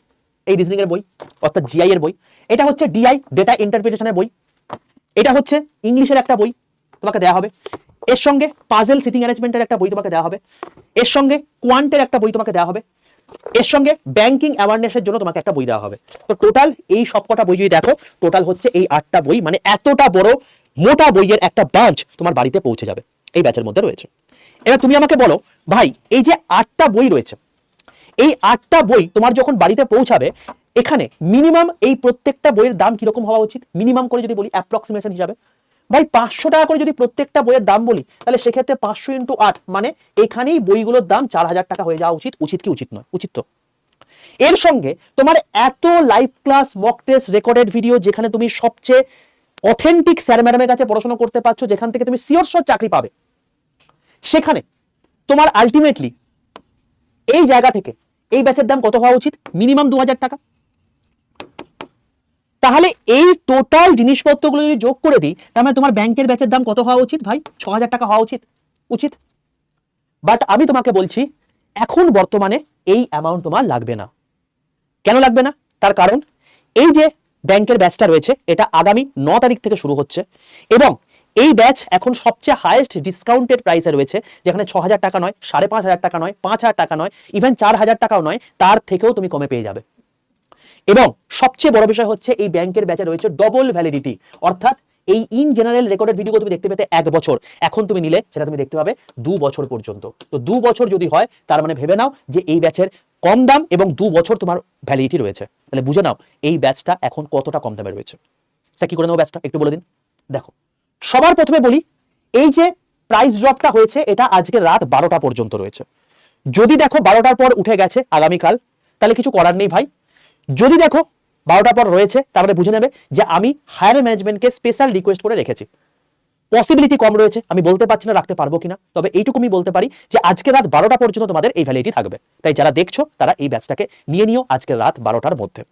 এই রিজনিং এর বই অর্থাৎ জিআই এর বই। এটা হচ্ছে ডিআই ডেটা ইন্টারপ্রিটেশনের বই। এটা হচ্ছে ইংলিশের একটা বই তোমাকে দেওয়া হবে। এর সঙ্গে পাজেল সিটিং অ্যারেঞ্জমেন্টের একটা বই তোমাকে দেওয়া হবে। এর সঙ্গে কোয়ান্টের একটা বই তোমাকে দেওয়া হবে। এর সঙ্গে ব্যাংকিং অ্যাওয়ারনেসের জন্য তোমাকে একটা বই দেওয়া হবে। তো টোটাল এই সবকটা বই যদি দেখো, টোটাল হচ্ছে এই 8টা বই, মানে এতটা বড় মোটা বইয়ের একটা বাঞ্চ তোমার বাড়িতে পৌঁছে যাবে এই ব্যাচের মধ্যে রয়েছে। এবার তুমি আমাকে বলো ভাই, এই যে 8টা বই রয়েছে, এই 8টা বই তোমার যখন বাড়িতে পৌঁছাবে, এখানে মিনিমাম এই প্রত্যেকটা বইয়ের দাম কিরকম হওয়া উচিত, মিনিমাম করে যদি বলি অ্যাপ্রক্সিমেশন হিসাবে, ভাই 500 টাকা করে যদি প্রত্যেকটা বইয়ের দাম বলি, তাহলে সেক্ষেত্রে 500 × 8 মানে এখানেই বইগুলোর দাম 4000 টাকা হয়ে যাওয়া উচিত। উচিত কি উচিত নয়? উচিত তো। এর সঙ্গে তোমার এত live class, mock test, recorded video, যেখানে তুমি সবচেয়ে অথেন্টিক স্যার ম্যাডামের কাছে পড়াশোনা করতে পারছো, যেখান থেকে তুমি শিওর শট চাকরি পাবে, সেখানে তোমার আলটিমেটলি এই জায়গা থেকে এই ব্যাচের দাম কত হওয়া উচিত? মিনিমাম 2000 টাকা। তাহলে এই টোটাল জিনিসপত্রগুলো যদি যোগ করে দিই, তার মানে তোমার ব্যাংকের ব্যাচের দাম কত হওয়া উচিত ভাই? 6000 টাকা হওয়া উচিত। উচিত। বাট আমি তোমাকে বলছি এখন বর্তমানে এই অ্যামাউন্ট তোমার লাগবে না। কেন লাগবে না? তার কারণ এই যে ব্যাংকের ব্যাচটা রয়েছে এটা আগামী 9 তারিখ থেকে শুরু হচ্ছে, এবং এই ব্যাচ এখন সবচেয়ে হাইয়েস্ট ডিসকাউন্টেড প্রাইসে রয়েছে, যেখানে 6000 টাকা নয়, 5500 টাকা নয়, 5000 টাকা নয়, ইভেন 4000 টাকাও নয়, তার থেকেও তুমি কমে পেয়ে যাবে। এবং সবচেয়ে বড় বিষয় হচ্ছে এই ব্যাংকের ব্যাচে রয়েছে ডবল ভ্যালিডিটি, অর্থাৎ এই ইন জেনারেল রেকর্ডেড ভিডিও তুমি দেখতে পেতে 1 বছর, এখন তুমি নিলে সেটা তুমি দেখতে পাবে 2 বছর পর্যন্ত। তো 2 বছর যদি হয়, তার মানে ভেবে নাও যে এই ব্যাচের কম দাম এবং 2 বছর তোমার ভ্যালিডিটি রয়েছে। তাহলে বুঝে নাও এই ব্যাচটা এখন কতটা কম দামে রয়েছে। স্যার কি করে নেবো ব্যাচটা একটু বলে দিন। দেখো, সবার প্রথমে বলি, এই যে প্রাইস ড্রপটা হয়েছে এটা আজকে রাত 12টা পর্যন্ত রয়েছে। যদি দেখো 12টার পর উঠে গেছে আগামীকাল, তাহলে কিছু করার নেই ভাই। যদি দেখো 12টার পর রয়েছে, তারপরে বুঝে নেবে যে আমি হায়ার ম্যানেজমেন্টকে স্পেশাল রিকোয়েস্ট করে রেখেছি। পসিবিলিটি কম রয়েছে, আমি বলতে পারছি না রাখতে পারবো কিনা, তবে এইটুকু আমি বলতে পারি যে আজকে রাত 12টা পর্যন্ত তোমাদের এই ভ্যালিডিটি থাকবে। তাই যারা দেখছো তারা এই ব্যাচটাকে নিয়ে নিও আজকে রাত 12টার মধ্যে।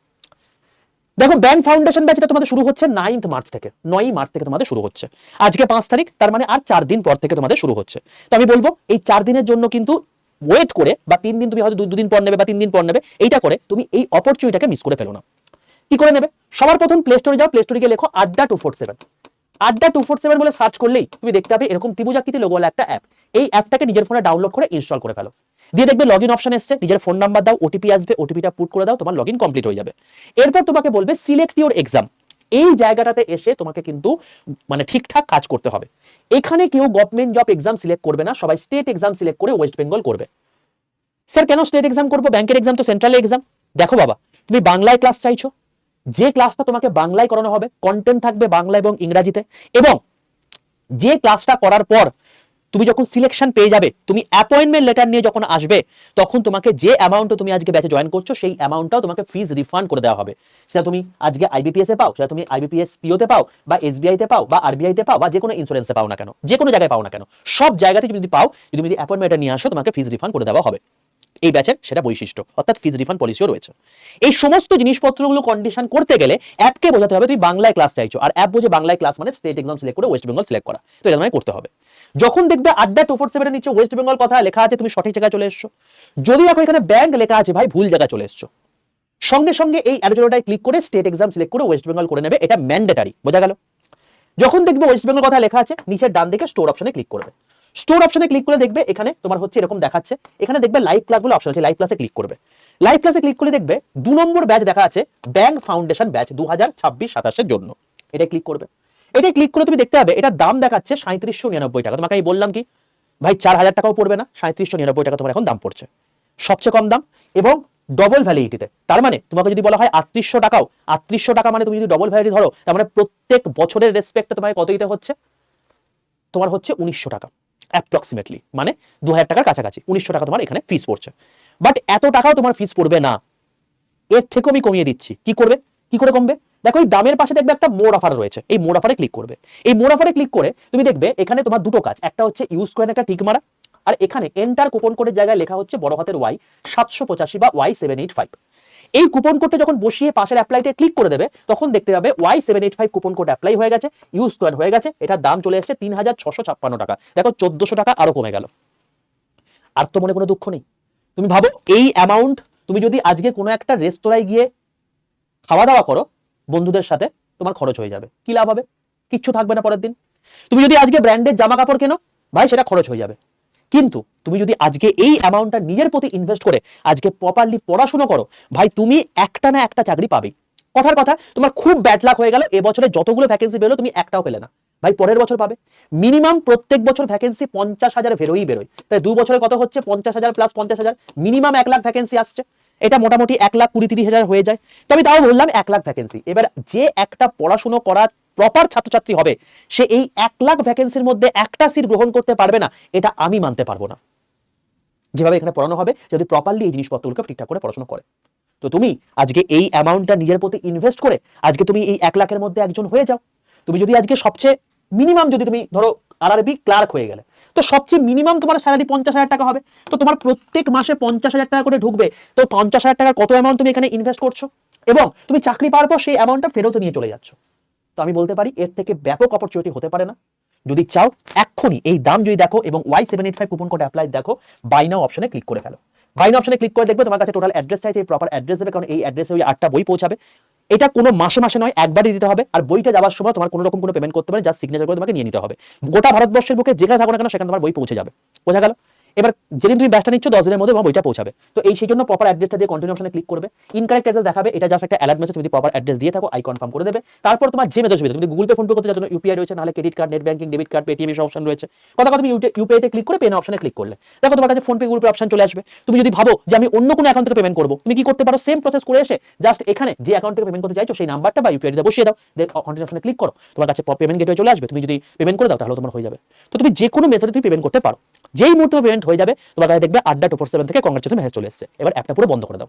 দেখো, ব্যাংক ফাউন্ডেশন ব্যাচটা তোমাদের শুরু হচ্ছে 9 মার্চ থেকে, 9 মার্চ থেকে তোমাদের শুরু হচ্ছে। আজকে 5 তারিখ, তার মানে আর 4 দিন পর থেকে তোমাদের শুরু হচ্ছে। তো আমি বলবো এই 4 দিনের জন্য কিন্তু ওয়েট করে, বা 3 দিন তুমি হয়তো 2 দিন পর নেবে বা 3 দিন পর নেবে, এইটা করে তুমি এই অপরচুনিটিটাকে মিস করে ফেলো না। কি করে নেবে? সবার প্রথম প্লে স্টোরে যাও, প্লে স্টোরে গিয়ে লেখো আড্ডা 247। আড্ডা 247 বলে সার্চ করলেই তুমি দেখতে পাবে এরকম ত্রিভুজাকৃতি লোগোওয়ালা একটা অ্যাপ। এই অ্যাপটাকে নিজের ফোনে ডাউনলোড করে ইনস্টল করে ফেলো। দিয়ে দেখবে লগইন অপশন এসছে, নিজের ফোন নাম্বার দাও, ওটিপি আসবে, ওটিপিটা পুট করে দাও, তোমার লগইন কমপ্লিট হয়ে যাবে। এরপর তোমাকে বলবে সিলেক্ট ইওর এক্সাম। এই জায়গাটাতে এসে তোমাকে কিন্তু মানে ঠিকঠাক কাজ করতে হবে। এখানে কেউ গভর্নমেন্ট জব এক্সাম সিলেক্ট করবে না, সবাই স্টেট এক্সাম সিলেক্ট করে ওয়েস্ট বেঙ্গল করবে। স্যার কেন স্টেট এক্সাম করবো? ব্যাংকের এক্সাম তো সেন্ট্রাল এক্সাম। দেখো বাবা, তুমি বাংলায় ক্লাস চাইছো, যে ক্লাসটা তোমাকে বাংলায় করানো হবে, কন্টেন্ট থাকবে বাংলা এবং ইংরাজিতে, এবং যে ক্লাসটা করার পর তুমি যখন সিলেকশন পেয়ে যাবে, তুমি অ্যাপয়েন্টমেন্ট লেটার নিয়ে যখন আসবে, তখন তোমাকে যে অ্যামাউন্টে তুমি আজকে ব্যাচে জয়েন করছো সেই অ্যামাউন্টটাও তোমাকে ফিজ রিফান্ড করে দেওয়া হবে। সেটা তুমি আজকে আইবিপিএস এ পাও, সেটা তুমি আইবিপিএস পিওতে পাও, বা এসবিআই তে পাও, বা আরবিআই তে পাও, বা যে কোনো ইন্স্যুরেন্সে পাও না কেন, যে কোনো জায়গায় পাও না কেন, সব জায়গাতে যদি পাও, যদি অ্যাপয়েন্টমেন্ট নিয়ে আসো তোমাকে ফিজ রিফান্ড করে দেওয়া হবে। এই ব্যাচের সেটা বৈশিষ্ট্য, অর্থাৎ ফিজ রিফান্ড পলিসিও রয়েছে। এই সমস্ত জিনিসপত্রগুলো কন্ডিশন করতে গেলে অ্যাপকে বোঝাতে হবে তুই বাংলায় ক্লাস চাইছো, আর অ্যাপ বোঝে বাংলায় ক্লাস মানে স্টেট এক্সাম সিলেক্ট করে ওয়েস্ট বেঙ্গল সিলেক্ট করা, তো এটা মানে করতে হবে। যখন দেখবে আড্ডা 247 নিচে ওয়েস্ট বেঙ্গল কথা লেখা আছে, তুমি সঠিক জায়গায় চলে এসছো। যদি দেখো এখানে ব্যাংক লেখা আছে, ভাই ভুল জায়গায় চলে এসছো। সঙ্গে সঙ্গে এই অ্যারোটায় ক্লিক করে স্টেট এক্সাম সিলেক্ট করে ওয়েস্ট বেঙ্গল করে নেবে, এটা ম্যান্ডেটারি, বোঝা গেল। যখন দেখবে ওয়েস্ট বেঙ্গল কথা লেখা আছে, নিচের ডান দিকে স্টোর অপশনে ক্লিক করবে। স্টোর অপশনে ক্লিক করে দেখবে এখানে তোমার হচ্ছে এরকম দেখাচ্ছে, এখানে দেখবে লাইভ ক্লাসগুলো অপশন আছে, লাইভ ক্লাসে ক্লিক করবে। লাইভ ক্লাসে ক্লিক করে দেখবে 2 নম্বর ব্যাচ দেখা আছে, ব্যাংক ফাউন্ডেশন ব্যাচ 2026-27 এর জন্য, এটা ক্লিক করবে। এটা ক্লিক করে তুমি দেখতে পাবে এটা দাম দেখাচ্ছে 3799 টাকা। তোমাকে আমি বললাম কি ভাই 4000 টাকাও পড়বে না, 3799 টাকা তোমার এখন দাম পড়ছে, সবচেয়ে কম দাম এবং ডবল ভ্যালিডিটিতে। তার মানে তোমাকে যদি বলা হয় 3800 টাকাও, 3800 টাকা মানে তুমি যদি ডবল ভ্যালিডিটি ধরো, তার মানে প্রত্যেক বছরের রেসপেক্টে তোমাকে কত দিতে হচ্ছে, তোমার হচ্ছে 1900 টাকা অ্যাপ্রক্সিমেটলি, মানে 2000 টাকার কাছাকাছি 1900 টাকা তোমার এখানে ফিস পড়ছে। বাট এত টাকাও তোমার ফিস পড়বে না, এর থেকে আমি কমিয়ে দিচ্ছি। কি করবে, কি করে কমবে, দেখো এই দামের পাশে দেখবে একটা মোর অফার রয়েছে, এই মোর অফারে ক্লিক করবে। এই মোর অফারে ক্লিক করে তুমি দেখবে এখানে তোমার দুটো কাজ, একটা হচ্ছে ইউজ কয়েন একটা টিক মারা, আর এখানে এন্টার কুপন কোডের জায়গায় লেখা হচ্ছে বড় হাতের ওয়াই 785 বা Y785। এই কুপন কোডটা যখন বসিয়ে পাশের অ্যাপ্লাইতে ক্লিক করে দেবে, তখন দেখতে পাবে Y785 কুপন কোড অ্যাপ্লাই হয়ে গেছে, ইউজ কয়েন হয়ে গেছে, এটার দাম চলে এসেছে 3656 টাকা। দেখো 1400 টাকা আরো কমে গেল। আর তো মনে কোনো দুঃখ নেই। তুমি ভাবো এই অ্যামাউন্ট তুমি যদি আজকে কোনো একটা রেস্তোরাঁয় গিয়ে খাওয়া দাওয়া করো বন্ধুদের সাথে, তোমার খরচ হয়ে যাবে, কি লাভ হবে, কিচ্ছু থাকবে না পরের দিন। তুমি যদি আজকে ব্র্যান্ডের জামা কাপড় কেনো, ভাই সেটা খরচ হয়ে যাবে। কিন্তু তুমি যদি আজকে এই অ্যামাউন্টটা নিজের প্রতি ইনভেস্ট করে আজকে প্রপারলি পড়াশোনা করো, ভাই তুমি একটা না একটা চাকরি পাবেই। কথার কথা, তোমার খুব ব্যাড লাক হয়ে গেল, এবছরে যতগুলো ভ্যাকেন্সি বেরোলো তুমি একটাও পেলে না, ভাই পরের বছর পাবে। মিনিমাম প্রত্যেক বছর ভ্যাকেন্সি 50,000 বেরোয়, তাই 2 বছরে কত হচ্ছে 50,000 প্লাস 50,000, মিনিমাম 1 লাখ ভ্যাকেন্সি আসছে। এটা মোটামুটি 1,20,30,000 হয়ে যায়। তবে তাও বললাম 1 লাখ ভ্যাকেন্সি। এবার যে একটা পড়াশোনা করা প্রপার ছাত্রছাত্রী হবে, সে এই 1 লাখ ভ্যাকেন্সির মধ্যে একটা সিট গ্রহণ করতে পারবে না, এটা আমি মানতে পারবো না। যেভাবে এখানে পড়ানো হবে, যদি প্রপারলি এই জিনিসপত্রগুলোকে ঠিকঠাক করে পড়াশোনা করে, তো তুমি আজকে এই অ্যামাউন্টটা নিজের প্রতি ইনভেস্ট করে আজকে তুমি এই 1 লাখের মধ্যে একজন হয়ে যাও। তুমি যদি আজকে সবচেয়ে মিনিমাম যদি তুমি ধরো আরআরবি ক্লার্ক হয়ে গেলে, তো সবচেয়ে মিনিমাম তোমার স্যালারি 50,000 টাকা হবে। তো তোমার প্রত্যেক মাসে 50,000 টাকা করে ঢুকবে, তো 50,000 টাকার কত অ্যামাউন্ট তুমি এখানে ইনভেস্ট করছো, এবং তুমি চাকরি পাওয়ার পর সেই অ্যামাউন্টটা ফেরত নিয়ে চলে যাচ্ছ। তো আমি বলতে পারি এর থেকে ব্যাপক অপরচুনিটি হতে পারে না। যদি চাও এক্ষুনি এই দাম যদি দেখো এবং Y785 কুপন কোড অ্যাপ্লাই দেখো, বাই নাও অপশনে ক্লিক করে ফেলো। বাই নাও অপশনে ক্লিক করে দেখবে তোমার কাছে টোটাল অ্যাড্রেস চাইছে, এই প্রপার অ্যাড্রেস দেবে, কারণ এই অ্যাড্রেসে ওই 8টা বই পৌঁছাবে। এটা কোনো মাসে মাসে নয়, একবারই দিতে হবে। আর বইটা যাওয়ার সময় তোমার কোনো রকম কোনো পেমেন্ট করতে পারে, জাস্ট সিগনেচার করে তোমাকে নিয়ে নিতে হবে। গোটা ভারতবর্ষের বুকে যেখানে থাকো না কেন সেখানে তোমার বই পৌঁছে যাবে, বোঝা গেল। এবার যেদিন তুমি ব্যাচটা নিচ্ছ 10 দিনের মধ্যে তোমার বইটা পৌঁছাবে। তো এই সেই জন্য প্রপার অ্যাড্রেসটা দিয়ে কন্টিনিউ অপশনে ক্লিক করবে। ইনকারেক্ট অ্যাড্রেস দেখাবে, এটা জাস্ট একটা অ্যালার্ট মেসেজ, যদি প্রপার অ্যাড্রেস দিয়ে থাকো আই কনফার্ম করে দেবে। তারপর তোমার যে মেথড সুবিধা, তুমি গুগল পে ফোন পে করতে যার জন্য ইউপিআই রয়েছে, নাহলে credit card, net banking, debit card, Paytm এর অপশন রয়েছে। কথা তুমি ইউপিআই তে ক্লিক করে পে নাও অপশনে ক্লিক করলে দেখো তোমার কাছে phone pay, Google pay option চলে আসবে। তুমি যদি ভাবো যে আমি অন্য কোনো অ্যাকাউন্ট থেকে পেমেন্ট করবো, তুমি কি করতে পারো, সেম প্রসেস করে এসে জাস্ট এখানে যে অ্যাকাউন্ট থেকে পেমেন্ট করতে চাইছো সেই নাম্বারটা বা ইউপিআই তে বসিয়ে দাও, দেন কন্টিনিউ অপশনে ক্লিক করো, তোমার কাছে পেমেন্ট গেটওয়ে চলে আসবে। তুমি যদি পেমেন্ট করে দাও তাহলে তোমার হয়ে যাবে। তো তুমি যে কোনো মেথডে তুমি পেমেন্ট করতে পারো, যেই মুহূর্তে পেমেন্ট হয়ে যাবে তোমার কাছে দেখবে আড্ডা 247 থেকে কংগ্রেচুলেশন মেসেজ চলে এসেছে। এবার অ্যাপটা পুরো বন্ধ করে দাও।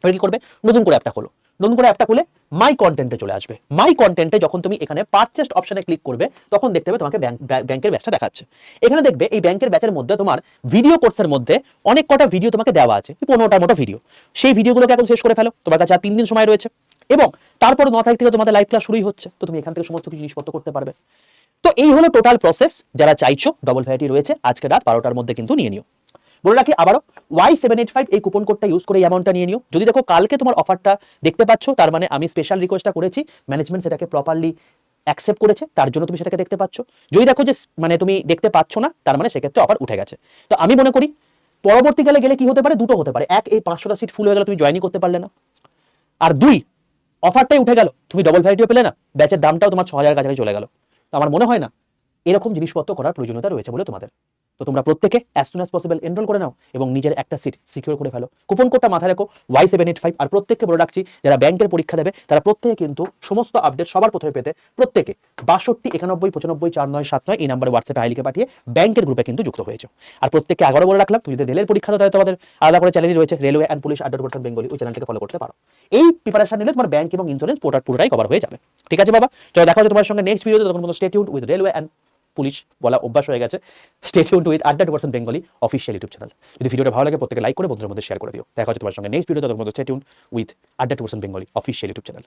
এবার কি করবে, নতুন করে অ্যাপটা খোলো। নতুন করে অ্যাপটা খুলে মাই কন্টেন্টে চলে আসবে। মাই কন্টেন্টে যখন তুমি এখানে পারচেস্ট অপশনে ক্লিক করবে, তখন দেখতে পাবে তোমাকে ব্যাংকের ব্যাচটা দেখাচ্ছে। এখানে দেখবে এই ব্যাংকের ব্যাচের মধ্যে তোমার ভিডিও কোর্সের মধ্যে অনেক কটা ভিডিও তোমাকে দেওয়া আছে, 15টার মতো ভিডিও। সেই ভিডিওগুলোকে এখন শেষ করে ফেলো, তোমার কাছে আর 3 দিন সময় রয়েছে, এবং তারপর 9 তারিখ থেকে তোমাদের লাইভ ক্লাস শুরুই হচ্ছে। তো তুমি এখান থেকে সমস্ত কিছু জিনিসপত্র করতে পারবে। তো এই হলো টোটাল প্রসেস। যারা চাইছো ডবল ভ্যারাইটি রয়েছে, আজকে রাত 12টার মধ্যে কিন্তু নিয়ে নিও। বলে রাখি আবারও, Y785 এই কুপন কোডটা ইউজ করে এই অ্যামাউন্টটা নিয়ে নিও। যদি দেখো কালকে তোমার অফারটা দেখতে পাচ্ছ, তার মানে আমি স্পেশাল রিকোয়েস্টটা করেছি, ম্যানেজমেন্ট সেটাকে প্রপারলি অ্যাকসেপ্ট করেছে, তার জন্য তুমি সেটাকে দেখতে পাচ্ছ। যদি দেখো যে মানে তুমি দেখতে পাচ্ছ না, তার মানে সেক্ষেত্রে অফার উঠে গেছে। তো আমি মনে করি পরবর্তীকালে গেলে কি হতে পারে, দুটো হতে পারে। এক, এই 500টা সিট ফুল হয়ে গেল, তুমি জয়েনই করতে পারলে না। আর 2, অফারটাই উঠে গেল, তুমি ডবল ভ্যারাইটিও পেলে না, ব্যাচের দামটাও তোমার 6,000 কাছাকাছি চলে গেল। তো আমার মনে হয় না এরকম জিনিসপত্র করার প্রয়োজনীয়তা রয়েছে বলে তোমাদের। তো তোমরা প্রত্যেকে as soon as possible enrol করে নাও এবং নিজের একটা সিট সিকিউর করে ফেলো। কুপন কোডটা মাথায় রেখো Y785। আর প্রত্যেককে বলে রাখছি, যারা ব্যাংকের পরীক্ষা দেবে তারা প্রত্যেকে কিন্তু সমস্ত আপডেট সবার প্রথমে পেতে প্রত্যেকে 62 91 95 4979 এই নাম্বারে হোয়াটসঅ্যাপে আইলিকে পাঠিয়ে ব্যাংকের গ্রুপে কিন্তু যুক্ত হয়েছে। আর প্রত্যেককে আবারও বলে রাখলাম, তুমি যদি রেলের পরীক্ষা দাও তাহলে তোমাদের আলাদা করে চ্যানেল রয়েছে, রেলওয়ে অ্যান্ড পুলিশ @বেঙ্গলি, ওই চ্যানেলটাকে ফলো করতে পারো। এই প্রিপারেশন নিলে তোমার ব্যাংক এবং ইন্স্যুরেন্স পুরোটাই কভার হয়ে যাবে। ঠিক আছে বাবা, চলো দেখা হচ্ছে তোমার সঙ্গে নেক্সট ভিডিওতে। তখন stay tuned with railway and police বলা অভ্যাস হয়ে গেছে। Stay tuned with @2% Bengali official YouTube channel. যদি ভিডিওটা ভালো লাগে প্রত্যেকে লাইক করে বন্ধুদের মধ্যে শেয়ার করে দিও। দেখা হচ্ছে তোমার সঙ্গে নেক্সট ভিডিও, ততক্ষণ মতো stay tuned with @2% Bengali official YouTube channel.